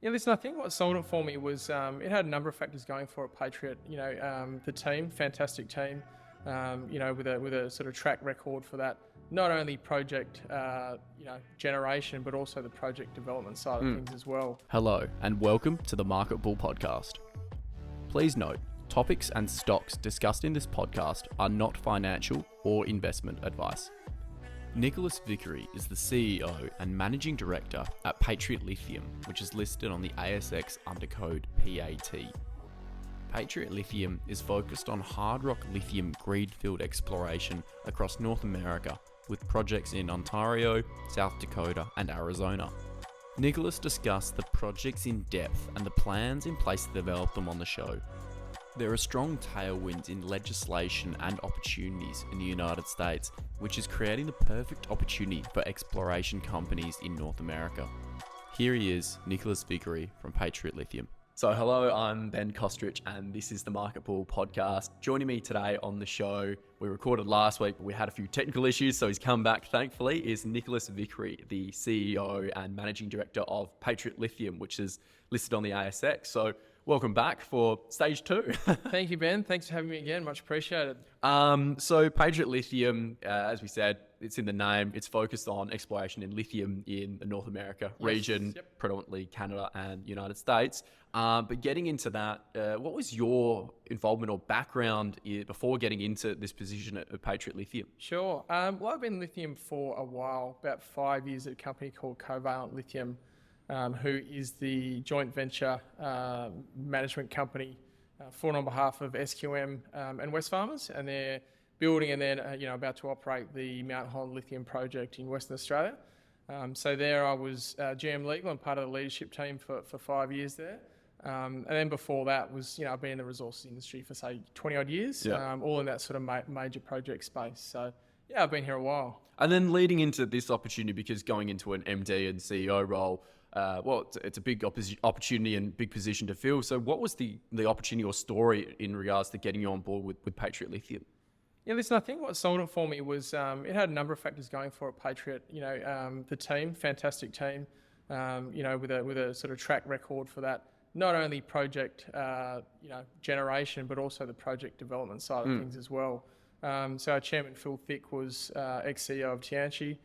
Yeah, listen, I think what sold it for me was it had a number of factors going for it. Patriot, the team, fantastic team, with a sort of track record for that. Not only project, generation, but also the project development side of things as well. Hello, and welcome to the Market Bull podcast. Please note, topics and stocks discussed in this podcast are not financial or investment advice. Nicholas Vickery is the CEO and Managing Director at Patriot Lithium, which is listed on the ASX under code PAT. Patriot Lithium is focused on hard rock lithium greenfield exploration across North America, with projects in Ontario, South Dakota, and Arizona. Nicholas discussed the projects in depth and the plans in place to develop them on the show. There are strong tailwinds in legislation and opportunities in the United States, which is creating the perfect opportunity for exploration companies in North America. Here he is, Nicholas Vickery from Patriot Lithium. So hello, I'm Ben Kostrich and this is the Market Bull podcast. Joining me today on the show, we recorded last week, but we had a few technical issues, so he's come back thankfully, is Nicholas Vickery, the CEO and Managing Director of Patriot Lithium, which is listed on the ASX. So welcome back for stage 2. Thank you, Ben. Thanks for having me again. Much appreciated. So Patriot Lithium, as we said, it's in the name. It's focused on exploration in lithium in the North America region, predominantly Canada and United States. But getting into that, what was your involvement or background before getting into this position at Patriot Lithium? Sure. Well, I've been in lithium for a while, about 5 years at a company called Covalent Lithium, who is the joint venture management company for and on behalf of SQM and Wesfarmers, and they're building and then about to operate the Mount Holland Lithium project in Western Australia. So there I was GM legal and part of the leadership team for 5 years there. And then before that was, I've been in the resources industry for say 20 odd years, all in that sort of major project space. So yeah, I've been here a while. And then leading into this opportunity, because going into an MD and CEO role, it's a big opportunity and big position to fill. So what was the opportunity or story in regards to getting you on board with Patriot Lithium? Yeah, listen, I think what sold it for me was it had a number of factors going for it. Patriot, the team, fantastic team, with a sort of track record for that. Not only project, generation, but also the project development side of things as well. So our chairman, Phil Thick, was ex-CEO of Tianqi,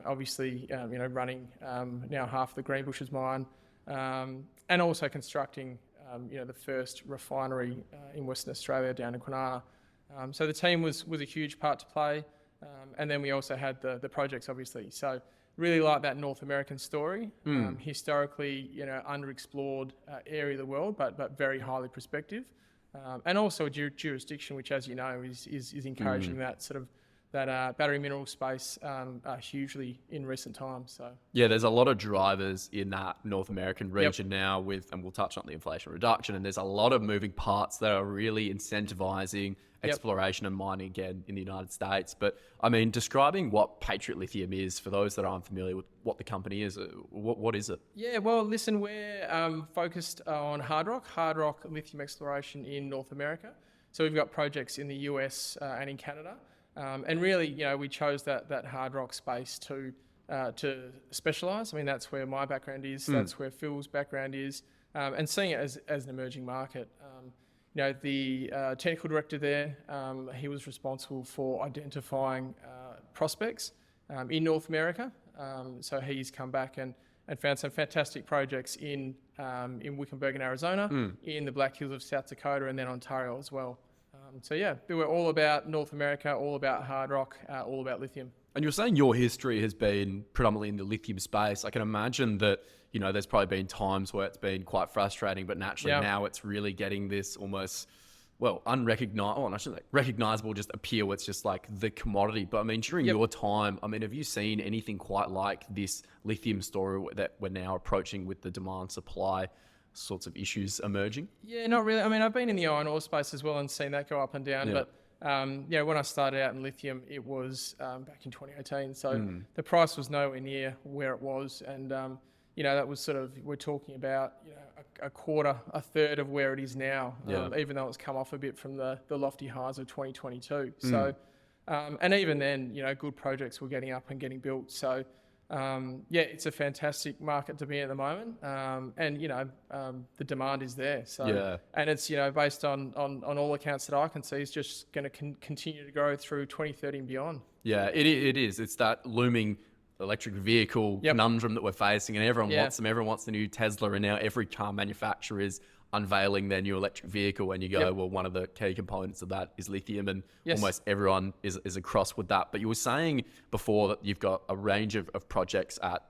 obviously, running now half the Greenbushes mine, and also constructing, the first refinery in Western Australia down in Kwinana. So the team was a huge part to play, and then we also had the projects, obviously. So really like that North American story, historically, underexplored area of the world, but very highly prospective, and also a jurisdiction which, as you know, is encouraging that sort of that battery mineral space hugely in recent times. So yeah, there's a lot of drivers in that North American region now and we'll touch on the Inflation Reduction, and there's a lot of moving parts that are really incentivizing exploration and mining again in the United States. But I mean, describing what Patriot Lithium is for those that aren't familiar with what the company is, what is it? Yeah, well, listen, we're focused on hard rock lithium exploration in North America. So we've got projects in the US and in Canada. And really, we chose that hard rock space to specialise. I mean, that's where my background is. That's where Phil's background is, and seeing it as an emerging market. The technical director there, he was responsible for identifying prospects in North America. So he's come back and found some fantastic projects in Wickenburg in Arizona, in the Black Hills of South Dakota, and then Ontario as well. So yeah, we were all about North America, all about hard rock, all about lithium. And you're saying your history has been predominantly in the lithium space. I can imagine that, there's probably been times where it's been quite frustrating, but naturally now it's really getting this almost, recognizable just appeal. It's just like the commodity. But I mean, during your time, have you seen anything quite like this lithium story that we're now approaching with the demand supply sorts of issues emerging? Yeah, not really. I mean, I've been in the iron ore space as well and seen that go up and down. But when I started out in lithium, it was back in 2018. So the price was nowhere near where it was, and that was sort of, we're talking about a quarter, a third of where it is now. Even though it's come off a bit from the lofty highs of 2022. So and even then, good projects were getting up and getting built. So yeah, it's a fantastic market to be in at the moment, and the demand is there. So, Yeah. and it's based on all accounts that I can see, is just going to continue to grow through 2030 and beyond. Yeah, it is. It's that looming electric vehicle conundrum that we're facing, and everyone wants them. Everyone wants the new Tesla, and now every car manufacturer is unveiling their new electric vehicle, and you go, well, one of the key components of that is lithium, and almost everyone is across with that. But you were saying before that you've got a range of projects at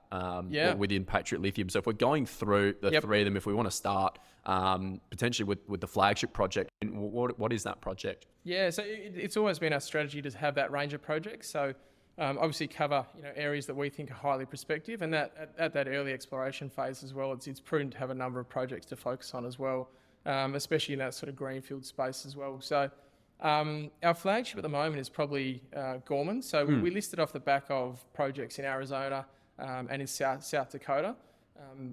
within Patriot Lithium. So if we're going through the three of them, if we want to start potentially with the flagship project, what is that project? Yeah, so it's always been our strategy to have that range of projects. So obviously cover areas that we think are highly prospective, and that at that early exploration phase as well, it's prudent to have a number of projects to focus on as well, especially in that sort of greenfield space as well. So our flagship at the moment is probably Gorman. So we listed off the back of projects in Arizona and in South Dakota.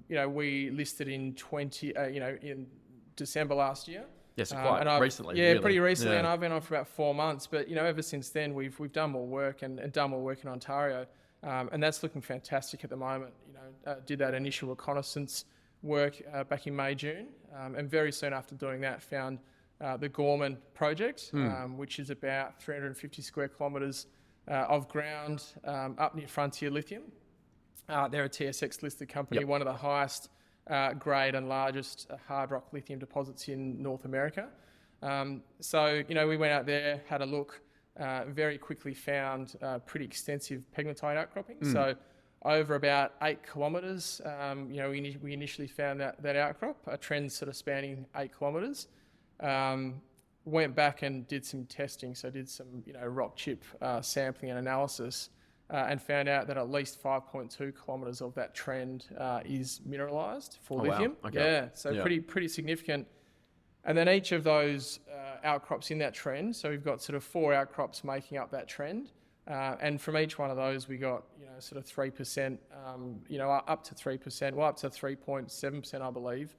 We listed in in December last year. Yes, quite recently. Yeah, really. Pretty recently, and I've been on for about 4 months. But ever since then, we've done more work and done more work in Ontario, and that's looking fantastic at the moment. Did that initial reconnaissance work back in May, June, and very soon after doing that, found the Gorman project, which is about 350 square kilometres of ground up near Frontier Lithium. They're a TSX listed company, one of the highest grade and largest hard rock lithium deposits in North America. So we went out there, had a look, very quickly found pretty extensive pegmatite outcropping. So over about 8 kilometres, we initially found that outcrop, a trend sort of spanning 8 kilometres. Went back and did some testing, so did some rock chip sampling and analysis. And found out that at least 5.2 kilometres of that trend is mineralised for lithium. Wow. Okay. Yeah, so pretty significant. And then each of those outcrops in that trend, so we've got sort of 4 outcrops making up that trend, and from each one of those we got sort of 3%, up to 3%, well up to 3.7% I believe,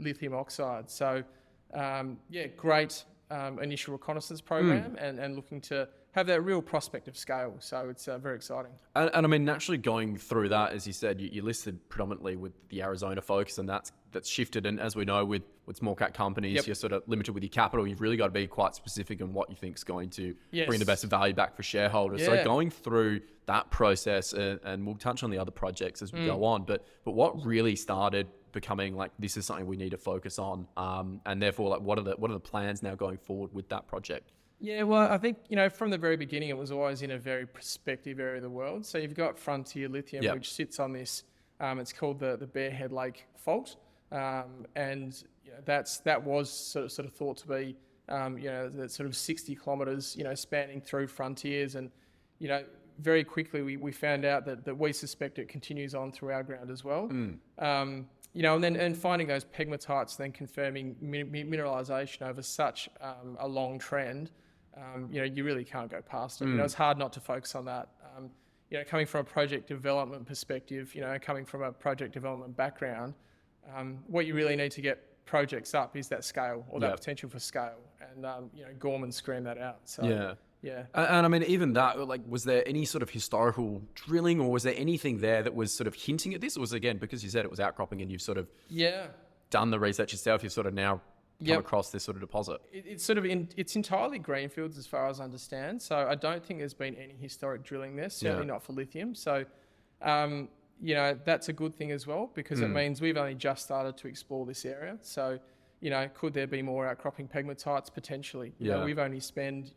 lithium oxide. So great initial reconnaissance program, and looking to have that real prospective scale. So it's very exciting. And I mean, naturally going through that, as you said, you listed predominantly with the Arizona focus, and that's shifted. And as we know, with small cap companies, you're sort of limited with your capital. You've really got to be quite specific in what you think is going to bring the best value back for shareholders. So going through that process, and we'll touch on the other projects as we go on, but what really started becoming like, this is something we need to focus on, and therefore, like, what are the plans now going forward with that project? Yeah, well, I think, from the very beginning, it was always in a very prospective area of the world. So you've got Frontier Lithium, which sits on this, it's called the Bearhead Lake Fault. And that was sort of thought to be, that sort of 60 kilometres, spanning through frontiers. And, very quickly we found out that we suspect it continues on through our ground as well. And then finding those pegmatites, then confirming mineralisation over such a long trend, you really can't go past it. It's hard not to focus on that. Coming from a project development perspective, coming from a project development background, what you really need to get projects up is that scale, or that potential for scale. And, Gorman screamed that out. So, yeah. And I mean, even that, like, was there any sort of historical drilling, or was there anything there that was sort of hinting at this? Or was it, again, because you said it was outcropping and you've sort of done the research yourself, you've sort of now come across this sort of deposit? It's entirely greenfields as far as I understand. So I don't think there's been any historic drilling there, certainly not for lithium. So, that's a good thing as well, because it means we've only just started to explore this area. So, could there be more outcropping pegmatites? Potentially. We've only spent,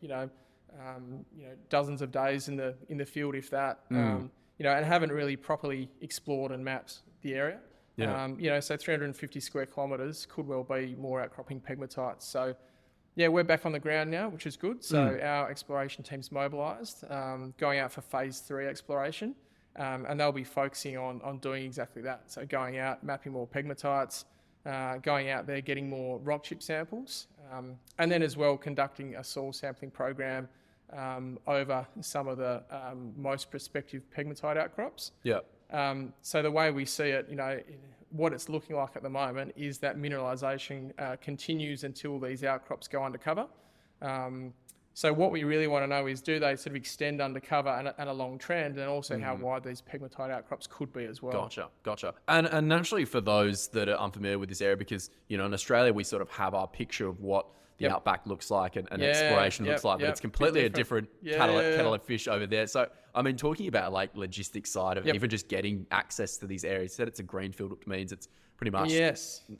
dozens of days in the field, if that, and haven't really properly explored and mapped the area. So 350 square kilometres could well be more outcropping pegmatites. So, we're back on the ground now, which is good. So our exploration team's mobilised, going out for phase 3 exploration, and they'll be focusing on doing exactly that. So going out, mapping more pegmatites, going out there, getting more rock chip samples, and then as well conducting a soil sampling program over some of the most prospective pegmatite outcrops. So the way we see it, what it's looking like at the moment is that mineralisation continues until these outcrops go undercover. So what we really want to know is, do they sort of extend undercover and a long trend, and also how wide these pegmatite outcrops could be as well. Gotcha. And naturally, for those that are unfamiliar with this area, because, in Australia, we sort of have our picture of what the outback looks like and exploration looks like, but it's completely a different kettle of fish over there. So, I mean, talking about like logistics side of even just getting access to these areas, you said it's a greenfield, which means it's pretty much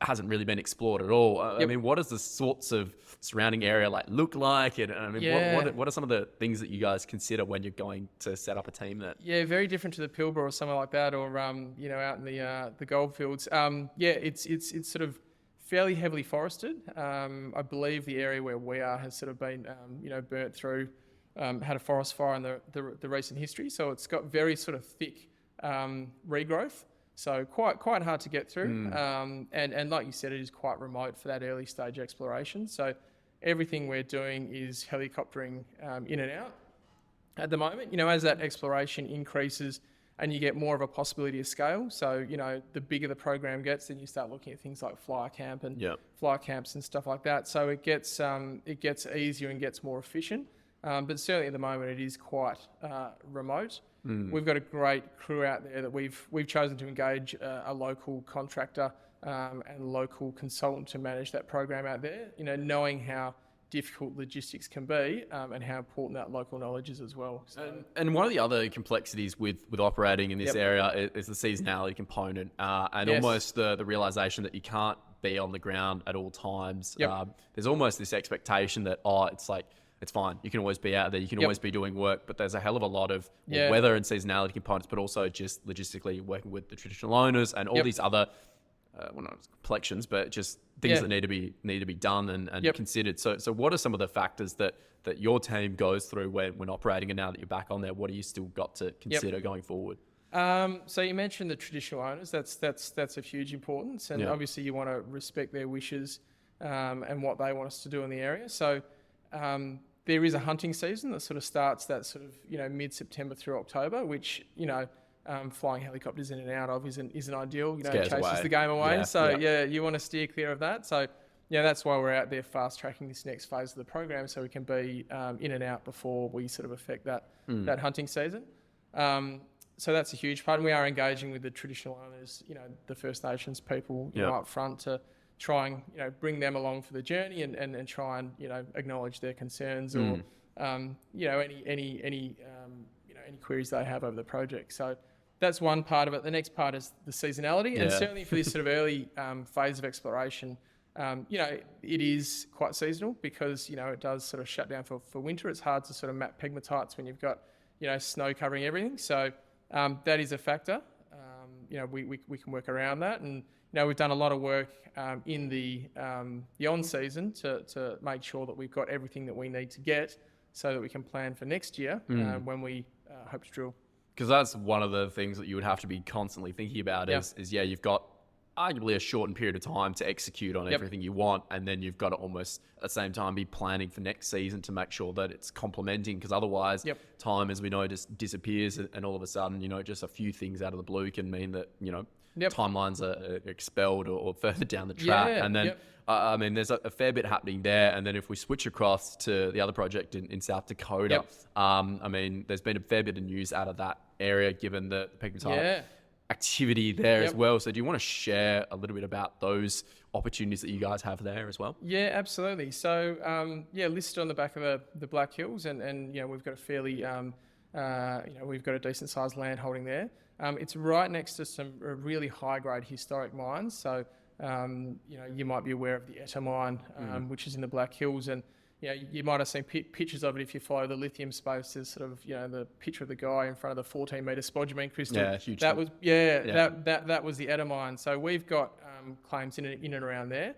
hasn't really been explored at all. I mean, what does the sorts of surrounding area look like? And I mean, what are some of the things that you guys consider when you're going to set up a team there? Yeah, very different to the Pilbara or somewhere like that, or out in the goldfields. It's sort of fairly heavily forested. I believe the area where we are has sort of been burnt through, had a forest fire in the recent history, so it's got very sort of thick regrowth. So quite hard to get through, and like you said, it is quite remote for that early stage exploration. So everything we're doing is helicoptering in and out. At the moment, as that exploration increases and you get more of a possibility of scale, so the bigger the program gets, then you start looking at things like flyer camps and stuff like that. So it gets easier and gets more efficient. But certainly at the moment, it is quite remote. We've got a great crew out there that we've chosen to engage a local contractor and local consultant to manage that program out there. Knowing how difficult logistics can be and how important that local knowledge is as well. So, and one of the other complexities with operating in this area is the seasonality component and almost the realization that you can't be on the ground at all times. There's almost this expectation that it's fine. You can always be out there. You can always be doing work, but there's a hell of a lot of weather and seasonality components, but also just logistically working with the traditional owners and all these other, not complexions, but just things that need to be done and considered. So what are some of the factors that your team goes through when operating, and now that you're back on there, what do you still got to consider going forward? So you mentioned the traditional owners. That's of huge importance, and obviously you want to respect their wishes and what they want us to do in the area. So there is a hunting season that sort of starts that sort of mid-September through October, which flying helicopters in and out of isn't ideal. It chases the game away. You want to steer clear of that. So that's why we're out there fast tracking this next phase of the program, so we can be in and out before we sort of affect that hunting season. So that's a huge part, and we are engaging with the traditional owners, the First Nations people, up front to try and bring them along for the journey and try and acknowledge their concerns or any queries they have over the project. So that's one part of it. The next part is the seasonality, and certainly for this sort of early phase of exploration, it is quite seasonal because it does sort of shut down for winter. It's hard to sort of map pegmatites when you've got snow covering everything. So that is a factor. We can work around that, and we've done a lot of work in the on season to make sure that we've got everything that we need to get, so that we can plan for next year when we hope to drill. Because that's one of the things that you would have to be constantly thinking about is you've got arguably a shortened period of time to execute on everything you want, and then you've got to almost at the same time be planning for next season to make sure that it's complementing, because otherwise time, as we know, just disappears, and all of a sudden just a few things out of the blue can mean that timelines are expelled or further down the track. And then I mean, there's a fair bit happening there. And then if we switch across to the other project in South Dakota, I mean, there's been a fair bit of news out of that area given the pegmatite activity there as well. So do you want to share a little bit about those opportunities that you guys have there as well? Yeah, absolutely. So listed on the back of the Black Hills, and we've got a fairly we've got a decent sized land holding there. It's right next to some really high grade historic mines. So you might be aware of the Etta mine, which is in the Black Hills, and you might have seen pictures of it if you follow the lithium space. There's sort of the picture of the guy in front of the 14-meter spodumene crystal. Yeah, huge. That was that was the Etta mine. So we've got claims in and around there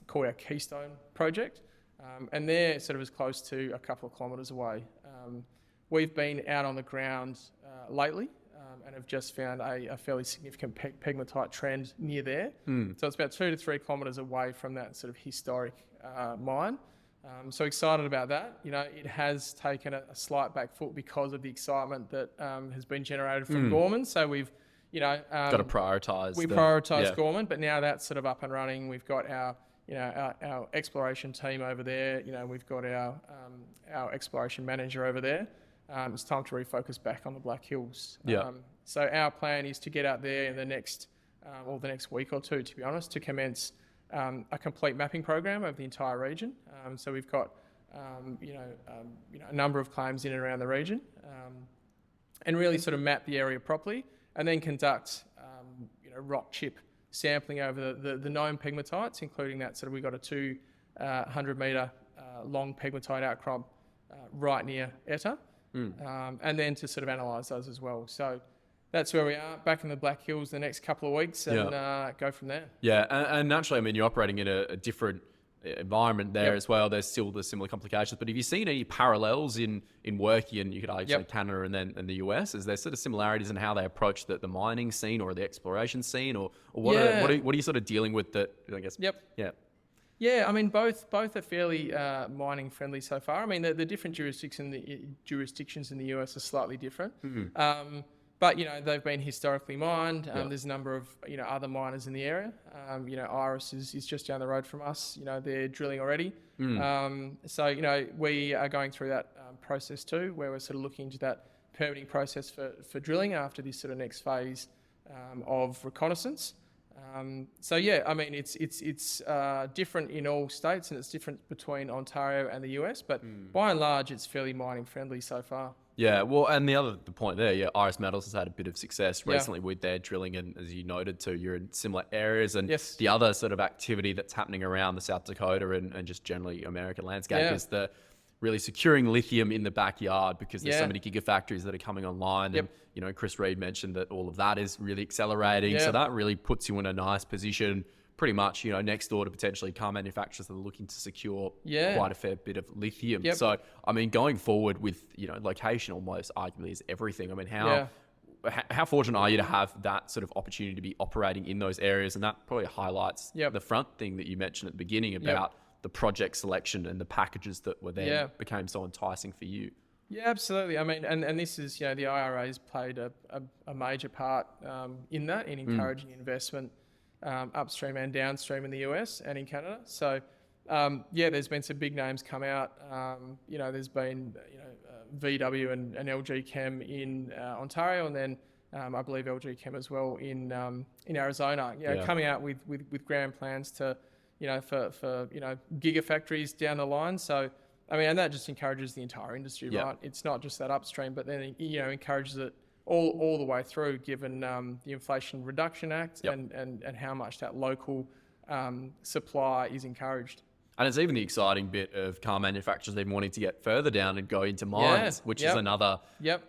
called our Keystone project, and they're sort of as close to a couple of kilometres away. We've been out on the ground lately. And have just found a fairly significant pegmatite trend near there. So it's about 2 to 3 kilometres away from that sort of historic mine. So excited about that. It has taken a slight back foot because of the excitement that has been generated from Gorman. So we've, got to prioritise. We prioritise Gorman, but now that's sort of up and running. We've got our our exploration team over there. We've got our exploration manager over there. It's time to refocus back on the Black Hills. Yeah. So our plan is to get out there in the next week or two, to be honest, to commence a complete mapping program of the entire region. So we've got a number of claims in and around the region, and really sort of map the area properly, and then conduct rock chip sampling over the known pegmatites, including that sort of, we've got a 200 metre long pegmatite outcrop right near Etta, and then to sort of analyse those as well. So that's where we are, back in the Black Hills the next couple of weeks, and go from there. Yeah, and naturally, I mean, you're operating in a different environment there as well. There's still the similar complications, but have you seen any parallels in working, and you could argue Canada and the US? Is there sort of similarities in how they approach the mining scene or the exploration scene, or what are you sort of dealing with that, I guess? Yeah, I mean, both are fairly mining friendly so far. I mean, the different jurisdictions in the US are slightly different. But, they've been historically mined. There's a number of, other miners in the area. Iris is just down the road from us. They're drilling already. So, we are going through that process too, where we're sort of looking into that permitting process for drilling after this sort of next phase of reconnaissance. So, yeah, I mean, it's different in all states, and it's different between Ontario and the US. But by and large, it's fairly mining friendly so far. Yeah, well, and the point there, Iris Metals has had a bit of success recently with their drilling, and as you noted too, you're in similar areas, and the other sort of activity that's happening around the South Dakota and just generally American landscape is the really securing lithium in the backyard, because there's so many gigafactories that are coming online, and Chris Reed mentioned that all of that is really accelerating, so that really puts you in a nice position, pretty much, next door to potentially car manufacturers that are looking to secure quite a fair bit of lithium. So, I mean, going forward with, location almost arguably is everything. I mean, how fortunate are you to have that sort of opportunity to be operating in those areas? And that probably highlights the front thing that you mentioned at the beginning about the project selection and the packages that were there became so enticing for you. Yeah, absolutely. I mean, and this is, the IRA's played a major part in that, in encouraging investment upstream and downstream in the US and in Canada. So, there's been some big names come out. There's been, VW and LG Chem in Ontario, and then I believe LG Chem as well in Arizona. Coming out with grand plans to, for gigafactories down the line. So, I mean, and that just encourages the entire industry, right? It's not just that upstream, but then encourages it all the way through, given the Inflation Reduction Act and how much that local supply is encouraged. And it's even the exciting bit of car manufacturers even wanting to get further down and go into mines, which is another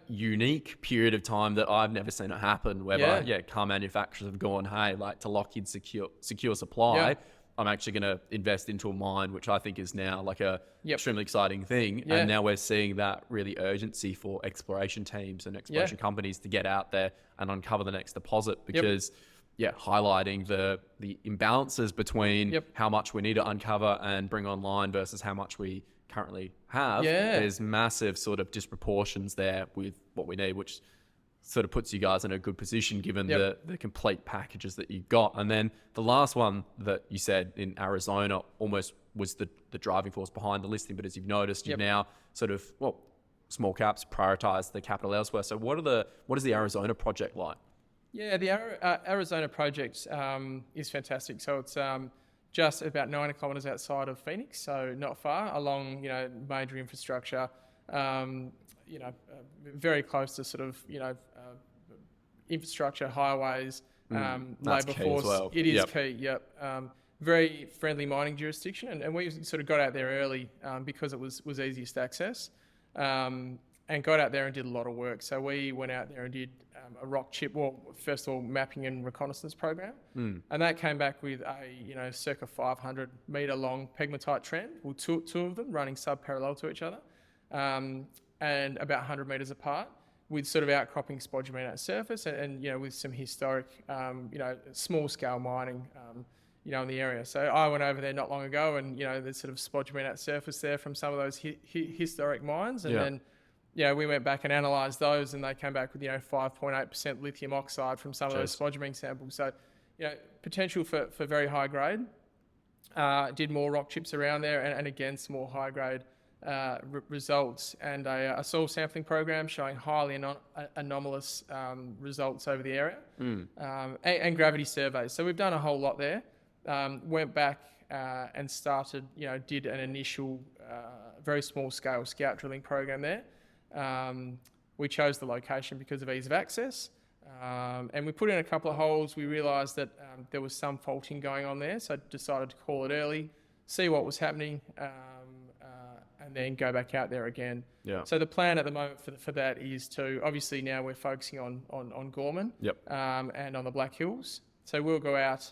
unique period of time that I've never seen it happen, whereby, car manufacturers have gone, hey, like, to lock in secure supply, I'm actually going to invest into a mine, which I think is now like a extremely exciting thing. And now we're seeing that really urgency for exploration teams and exploration companies to get out there and uncover the next deposit, because highlighting the imbalances between how much we need to uncover and bring online versus how much we currently have. There's massive sort of disproportions there with what we need, which sort of puts you guys in a good position given the complete packages that you got. And then the last one that you said in Arizona almost was the driving force behind the listing. But as you've noticed, you've now sort of, small caps prioritize the capital elsewhere. So what is the Arizona project like? Yeah, the Arizona project is fantastic. So it's just about 90 kilometres outside of Phoenix, so not far, along, major infrastructure, very close to sort of, infrastructure, highways, labour force. Well. It is key, very friendly mining jurisdiction, and we sort of got out there early because it was easiest access, and got out there and did a lot of work. So we went out there and did a rock chip, first of all, mapping and reconnaissance program, and that came back with a circa 500 metre long pegmatite trend, two of them running sub-parallel to each other, and about 100 metres apart, with sort of outcropping spodumene at surface, and with some historic, small scale mining, in the area. So I went over there not long ago, and there's sort of spodumene at surface there from some of those historic mines, and then we went back and analysed those, and they came back with 5.8% lithium oxide from some of those spodumene samples. So potential for very high grade. Did more rock chips around there, and again, some more high grade results, and a soil sampling program showing highly anomalous results over the area, and gravity surveys. So we've done a whole lot there. Went back and started, did an initial very small scale scout drilling program there. We chose the location because of ease of access. And we put in a couple of holes. We realised that there was some faulting going on there, so decided to call it early, see what was happening, and then go back out there again. Yeah. So the plan at the moment for that is to, obviously now we're focusing on Gorman, and on the Black Hills. So we'll go out,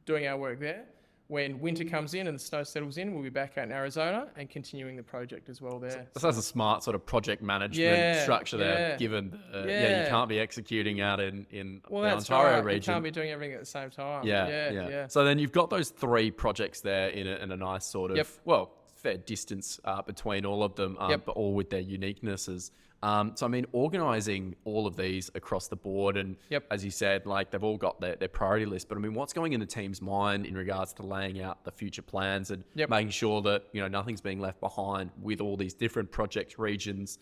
doing our work there. When winter comes in and the snow settles in, we'll be back out in Arizona and continuing the project as well there. So that's a smart sort of project management structure there, given you can't be executing out in the Ontario region. You can't be doing everything at the same time. Yeah. So then you've got those 3 projects there in a nice sort of, fair distance between all of them, but all with their uniquenesses. So, I mean, organising all of these across the board and, as you said, like they've all got their priority list. But, I mean, what's going in the team's mind in regards to laying out the future plans and making sure that, nothing's being left behind with all these different project regions,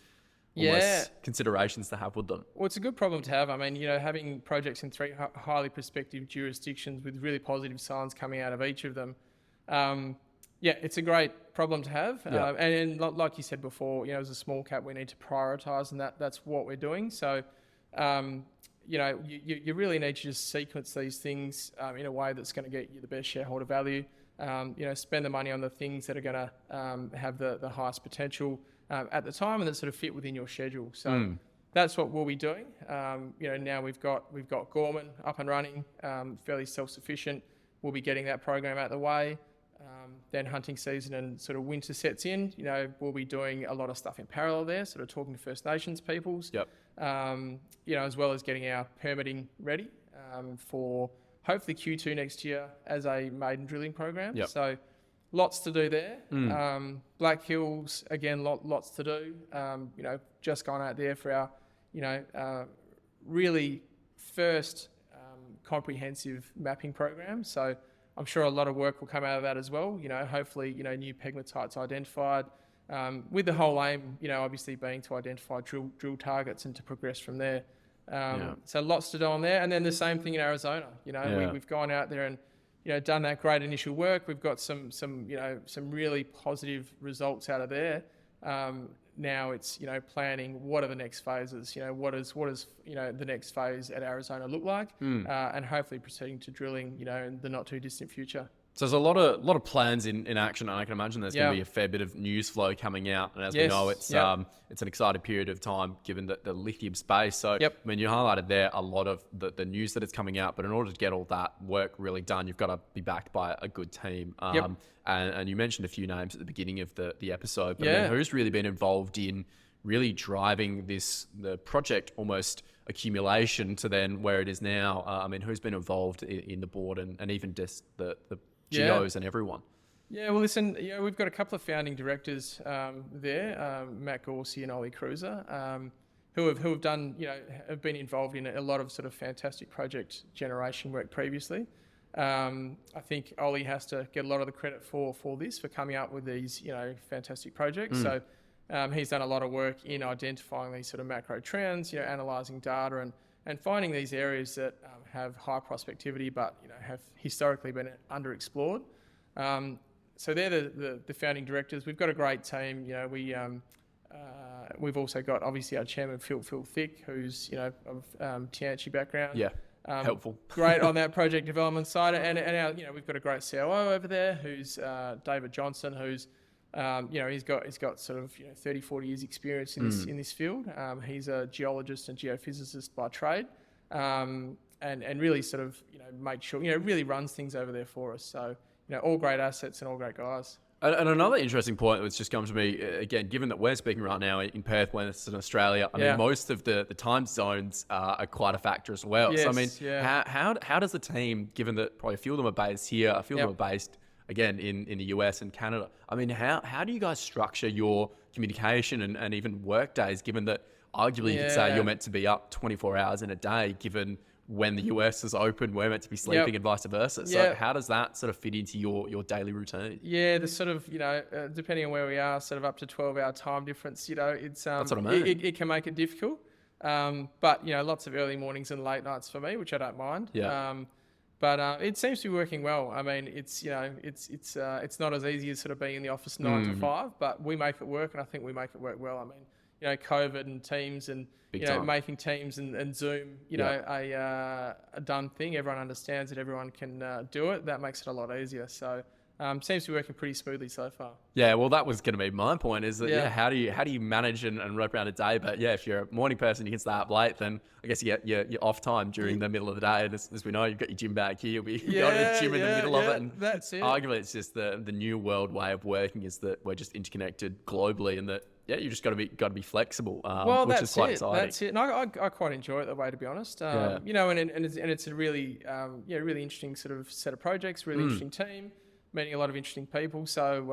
almost considerations to have with them? Well, it's a good problem to have. I mean, having projects in 3 highly prospective jurisdictions with really positive signs coming out of each of them, it's a great problem to have. And like you said before, as a small cap, we need to prioritise, and that's what we're doing. So, you really need to just sequence these things in a way that's going to get you the best shareholder value. Spend the money on the things that are going to have the highest potential at the time and that sort of fit within your schedule. So that's what we'll be doing. Now we've got Gorman up and running, fairly self-sufficient. We'll be getting that program out of the way. Then hunting season and sort of winter sets in, we'll be doing a lot of stuff in parallel there, sort of talking to First Nations peoples, as well as getting our permitting ready for hopefully Q2 next year as a maiden drilling program. So lots to do there. Black Hills, again, lots to do. Just gone out there for our, really first comprehensive mapping program. So I'm sure a lot of work will come out of that as well. Hopefully, new pegmatites identified, with the whole aim, obviously being to identify drill targets and to progress from there. So lots to do on there. And then the same thing in Arizona. We've gone out there and, done that great initial work. We've got some really positive results out of there. Now it's, planning what are the next phases, what does the next phase at Arizona look like, and hopefully proceeding to drilling, in the not too distant future. So there's a lot of plans in action, and I can imagine there's going to be a fair bit of news flow coming out. And as we know, it's an exciting period of time given the lithium space. So, I mean, you highlighted there a lot of the news that is coming out, but in order to get all that work really done, you've got to be backed by a good team. And you mentioned a few names at the beginning of the episode, but I mean, who's really been involved in really driving the project almost accumulation to then where it is now? I mean, who's been involved in the board and even just the GOs and everyone? Yeah, well, listen, we've got a couple of founding directors there, Matt Gorsey and Ollie Cruiser, who have done, have been involved in a lot of sort of fantastic project generation work previously. I think Ollie has to get a lot of the credit for coming up with these, fantastic projects. So he's done a lot of work in identifying these sort of macro trends, analysing data and finding these areas that have high prospectivity but have historically been underexplored. So they're the founding directors. We've got a great team. We've also got obviously our chairman Phil Thick, who's of Tianchi background. Helpful. Great on that project development side, and our, we've got a great COO over there who's David Johnson, who's he's got sort of 30-40 years experience in this field. He's a geologist and geophysicist by trade, and really sort of make sure really runs things over there for us. So all great assets and all great guys. And another interesting point that's just come to me, again, given that we're speaking right now in Perth, when it's in Australia, I mean, most of the time zones are quite a factor as well. Yes, so, I mean, how does the team, given that probably a few of them are based here, a few of them are based, again, in the US and Canada, I mean, how do you guys structure your communication and even work days, given that arguably you could say you're meant to be up 24 hours in a day, given when the US is open, we're meant to be sleeping and vice versa. So how does that sort of fit into your daily routine? Yeah, the sort of, depending on where we are, sort of up to 12-hour time difference, it's That's what I mean. it can make it difficult. But, lots of early mornings and late nights for me, which I don't mind. Yeah. But it seems to be working well. I mean, it's not as easy as sort of being in the office 9 to 5, but we make it work, and I think we make it work well. I mean, COVID and Teams and making Teams and Zoom, a done thing. Everyone understands it. Everyone can do it. That makes it a lot easier. So seems to be working pretty smoothly so far. Yeah, well, that was going to be my point. Is that how do you manage and rope around a day? But if you're a morning person, you can stay up late. Then I guess you get your off time during the middle of the day. And as we know, you've got your gym bag here. You'll be going to the gym in the middle of it. And that's it. Arguably, it's just the new world way of working is that we're just interconnected globally, and that you just got to be flexible. Which is quite exciting. That's it. And I quite enjoy it that way, to be honest. And it's a really really interesting sort of set of projects. Really interesting team. Meeting a lot of interesting people. So,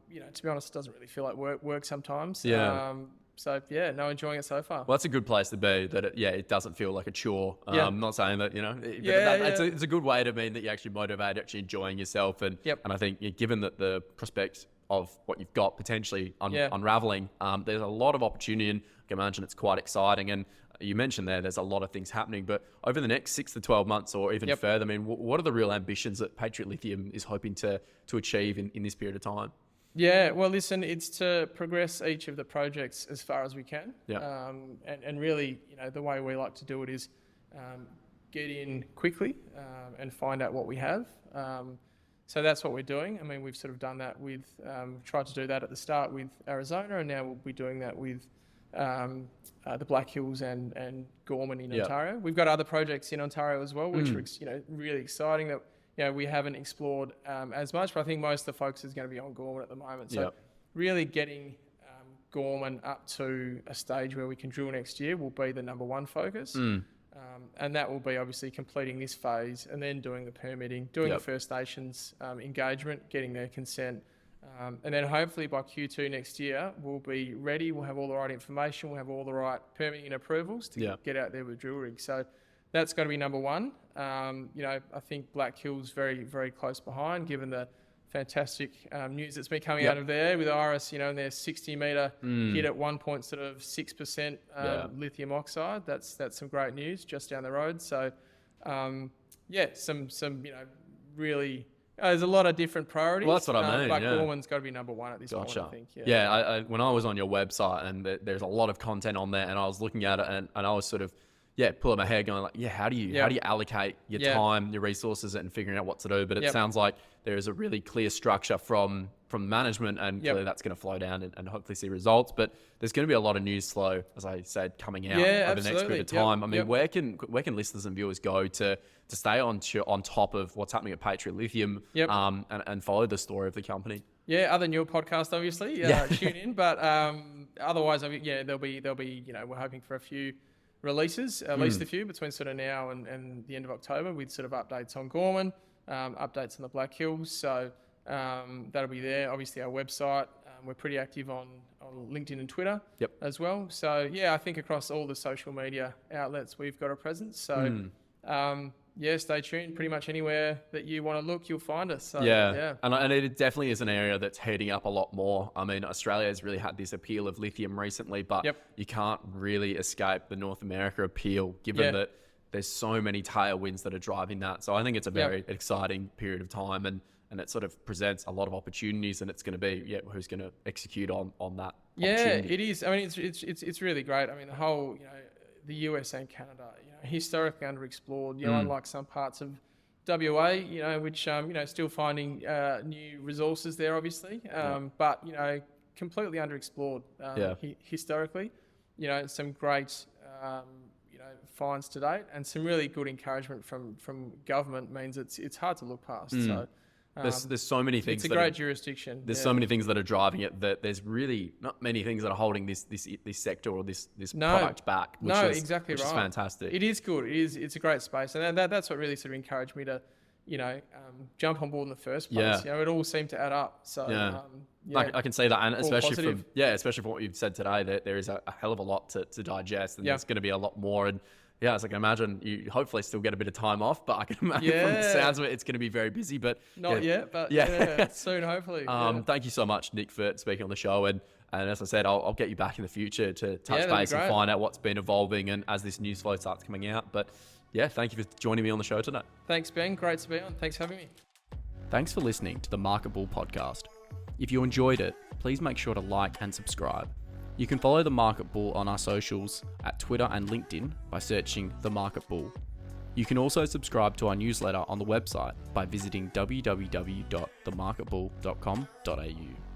to be honest, it doesn't really feel like work sometimes. Enjoying it so far. Well, that's a good place to be, that it doesn't feel like a chore. I'm not saying that, it's a good way to mean that you're actually motivated, actually enjoying yourself. And I think given that the prospect of what you've got potentially unraveling, there's a lot of opportunity, and I can imagine it's quite exciting. And you mentioned there's a lot of things happening, but over the next 6 to 12 months or even further, I mean, what are the real ambitions that Patriot Lithium is hoping to achieve in this period of time? Yeah, well, listen, it's to progress each of the projects as far as we can. And really, the way we like to do it is get in quickly and find out what we have. So that's what we're doing. I mean, we've sort of done that with, tried to do that at the start with Arizona, and now we'll be doing that with the Black Hills and Gorman in Ontario. We've got other projects in Ontario as well, which are really exciting that we haven't explored as much. But I think most of the focus is going to be on Gorman at the moment. So really getting Gorman up to a stage where we can drill next year will be the number one focus. And that will be obviously completing this phase and then doing the permitting, doing the First Nations engagement, getting their consent. And then hopefully by Q2 next year, we'll be ready. We'll have all the right information. We'll have all the right permitting and approvals to get out there with drill rigs. So that's got to be number one. I think Black Hill's very, very close behind, given the fantastic news that's been coming out of there with Iris, and their 60-metre hit at 1.6% lithium oxide. That's some great news just down the road. So, some really. There's a lot of different priorities. Well, that's what I mean. But Gorman's got to be number one at this point, I think. I when I was on your website, and there's a lot of content on there, and I was looking at it, and I was sort of pulling my hair, going like, how do you allocate your time, your resources, and figuring out what to do? But it sounds like there is a really clear structure from management, and clearly that's going to flow down and hopefully see results. But there's going to be a lot of news flow, as I said, coming out over the next period of time. I mean, where can listeners and viewers go to stay on top of what's happening at Patriot Lithium and follow the story of the company? Yeah, other than your podcast, obviously, tune in. But otherwise, there'll be we're hoping for a few releases, at least a few, between sort of now and the end of October, with sort of updates on Gorman, updates on the Black Hills. So that'll be there. Obviously, our website. We're pretty active on LinkedIn and Twitter as well. So, I think across all the social media outlets, we've got a presence. So, stay tuned. Pretty much anywhere that you want to look, you'll find us. So, And it definitely is an area that's heating up a lot more. I mean, Australia has really had this appeal of lithium recently, but you can't really escape the North America appeal, given that there's so many tailwinds that are driving that. So I think it's a very exciting period of time, and it sort of presents a lot of opportunities, and it's going to be who's going to execute on that. It is. I mean, it's really great. I mean, the whole the US and Canada, historically underexplored. Unlike some parts of WA, which still finding new resources there, obviously, but completely underexplored historically. Some great finds to date, and some really good encouragement from government means it's hard to look past. So. There's so many things. It's a great jurisdiction. There's so many things that are driving it that there's really not many things that are holding this sector or this product back. Which is fantastic. It is good. It's a great space, and that's what really sort of encouraged me to, jump on board in the first place. It all seemed to add up. So I can see that, and especially from what you've said today, that there is a hell of a lot to digest, and there's going to be a lot more. And Yeah, as I can imagine, you hopefully still get a bit of time off, but I can imagine from the sounds of it, it's going to be very busy. But Not yet, but yeah, soon, hopefully. Thank you so much, Nick, for speaking on the show. And as I said, I'll get you back in the future to touch base and find out what's been evolving and as this news flow starts coming out. But yeah, thank you for joining me on the show tonight. Thanks, Ben. Great to be on. Thanks for having me. Thanks for listening to the Market Bull podcast. If you enjoyed it, please make sure to like and subscribe. You can follow the Market Bull on our socials at Twitter and LinkedIn by searching the Market Bull. You can also subscribe to our newsletter on the website by visiting www.themarketbull.com.au.